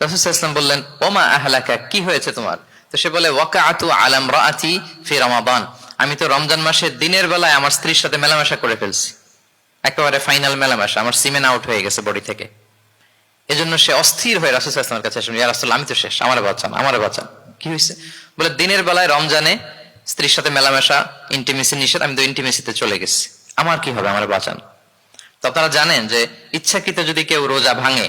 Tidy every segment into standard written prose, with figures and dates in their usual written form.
রাসূল সাল্লাল্লাহু আলাইহি ওয়াসাল্লাম বললেন, ওমা আহলাকা, কি হয়েছে তোমার? তো সে বলে, ওয়াকাআতু আলা ইমরাআতি ফি রমাদান, আমি তো রমজান মাসে দিনের বেলায় আমার স্ত্রীর সাথে মেলামেশা করে ফেলছি, একেবারে ফাইনাল মেলামেশা, আমার সিমেন আউট হয়ে গেছে বডি থেকে। এজন্য সে অস্থির হয়ে রাসূল সাল্লাল্লাহু আলাইহি ওয়াসাল্লামের কাছে আসেন, ইয়া রাসূলুল্লাহ, আমি তো শেষ, আমারে বাঁচান, আমারে বাঁচান। কি হয়েছে? বলে, দিনের বেলায় রমজানে স্ত্রীর সাথে মেলামেশা, ইন্টিমেসি নিষেধ, আমি তো ইন্টিমেসিতে চলে গেছি, আমার কি হবে, আমারে বাঁচান। তো আপনারা জানেন যে ইচ্ছাকৃত যদি কেউ রোজা ভাঙে,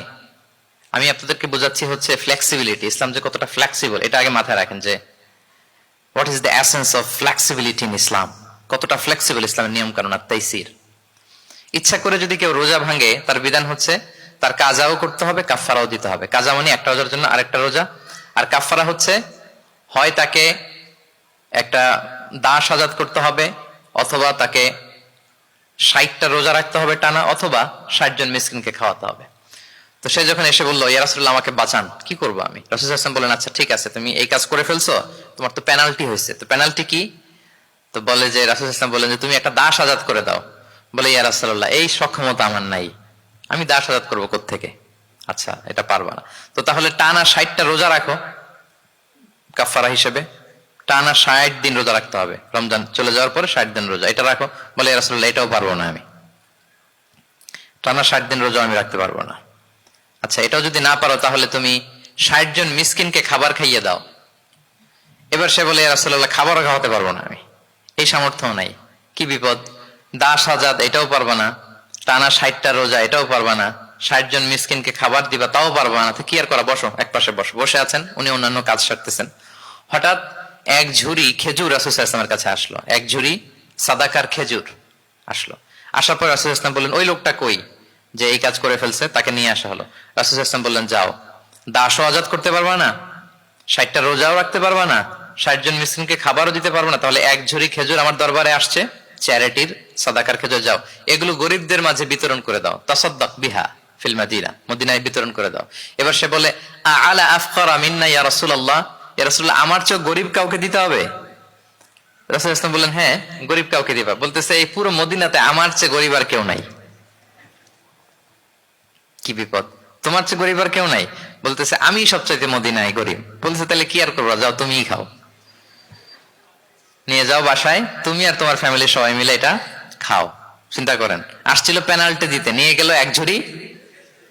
আমি আপনাদেরকে বোঝাচ্ছি হচ্ছে ফ্লেক্সিবিলিটি, ইসলাম যে কতটা ফ্লেক্সিবল, এটা আগে মাথায় রাখেন যে what is the essence of flexibility in Islam, কতটা ফ্লেক্সিবল ইসলামের নিয়ম কানুন আর তাইসির। ইচ্ছা করে যদি কেউ রোজা ভাঙে, তার বিধান হচ্ছে তার কাজাও করতে হবে, কাফফারাও দিতে হবে। কাজা মানে একটা রোজার জন্য আরেকটা রোজা, আর কাফফারা হচ্ছে হয় তাকে একটা দাস আজাদ করতে হবে, অথবা তাকে 60টা রোজা রাখতে হবে টানা, অথবা 60 জন মিসকিনকে খাওয়াতে হবে। তো সে যখন এসে বললো, ইয়া রাসূলুল্লাহ, আমাকে বাঁচান, কি করবো আমি? রাসূল সাল্লাল্লাহু আলাইহি ওয়াসাল্লাম বলেন, আচ্ছা ঠিক আছে, তুমি এই কাজ করে ফেলছো, তোমার তো পেনাল্টি হয়েছে। তো পেনাল্টি কি? তো বলে যে, রাসূল সাল্লাল্লাহু আলাইহি ওয়াসাল্লাম বলেন যে, তুমি একটা দাস আজাদ করে দাও। বলে, ইয়া রাসূলুল্লাহ, এই সক্ষমতা আমার নাই, আমি দাস আজাদ করবো কোত্থেকে? আচ্ছা, এটা পারবা না, তো তাহলে টানা 60টা রোজা রাখো কাফারা হিসেবে, টানা 60 দিন রোজা রাখতে হবে, রমজান চলে যাওয়ার পরে 60 দিন রোজা, এটা রাখো। বলে, ইয়া রাসূলুল্লাহ, এটাও পারবো না, আমি টানা 60 দিন রোজা আমি রাখতে পারবো না। আচ্ছা, এটাও যদি না পারো, তাহলে তুমি 60 জন মিসকিনকে খাবার খাইয়ে দাও। এবার সে বলে, ইয়া রাসূলুল্লাহ, খাবারও খাওয়াতে পারবো না আমি, এই সামর্থ্য নাই। কি বিপদ! দাস আজাদ এটাও পারবা না, টানা 60টা রোজা এটাও পারবা না, 60 জন মিসকিনকে খাবার দিবা তাও পারবা না, তো কি আর করা? বসো, এক পাশে বসো। বসে আছেন, উনি অন্যান্য কাজ সারতেছেন। হঠাৎ এক ঝুড়ি খেজুর রাসূল সাল্লাল্লাহু আলাইহি ওয়াসাল্লামের কাছে আসলো, এক ঝুড়ি সাদাকার খেজুর আসলো। আসার পর রাসূল সাল্লাল্লাহু আলাইহি ওয়াসাল্লাম বললেন, ওই লোকটা কই যে এই কাজ করে ফেলছে? তাকে নিয়ে আসা হলো। রাসূল সাল্লাল্লাহু আলাইহি ওয়াসাল্লাম বললেন, যাও, দাসও আজাদ করতে পারবা না, 60টা রোজাও রাখতে পারবা না, 60 জন মিসকিনকে খাবারও দিতে পারবো না, তাহলে এক ঝুড়ি খেজুর আমার দরবারে আসছে, চ্যারিটির সাদাকার খেজুর, যাও এগুলো গরিবদের মাঝে বিতরণ করে দাও, তাসাদ্দাক বিহা ফিল মাদিনা, মদিনায় বিতরণ করে দাও। এবার সে বলে, আলা আফকারা মিন্না ইয়া রাসূলুল্লাহ, ইয়া রাসূলুল্লাহ, আমার চেয়ে গরিব কাউকে দিতে হবে? রাসূল সাল্লাল্লাহু আলাইহি ওয়াসাল্লাম বললেন, হ্যাঁ, গরিব কাউকে দিবা। বলতেছে, এই পুরো মদিনাতে আমার চেয়ে গরিব আর কেউ নাই। কি বিপদ! তোমার চেয়ে গরিব আর কেউ নাই? বলতেছে, আমি সবচাইতে মদিনায় গরিব। বলতেছে, তাহলে কি আর করবো, যাও তুমিই খাও, নিয়ে যাও বাসায়, তুমি আর তোমার ফ্যামিলির সবাই মিলে এটা খাও। চিন্তা করেন, আসছিল পেনাল্টি দিতে, নিয়ে গেল এক ঝুড়ি,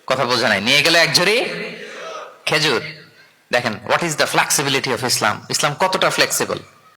কথা বোঝা নাই, নিয়ে গেল এক ঝুড়ি খেজুর। দেখেন what is the flexibility of Islam, ইসলাম কতটা ফ্লেক্সিবল।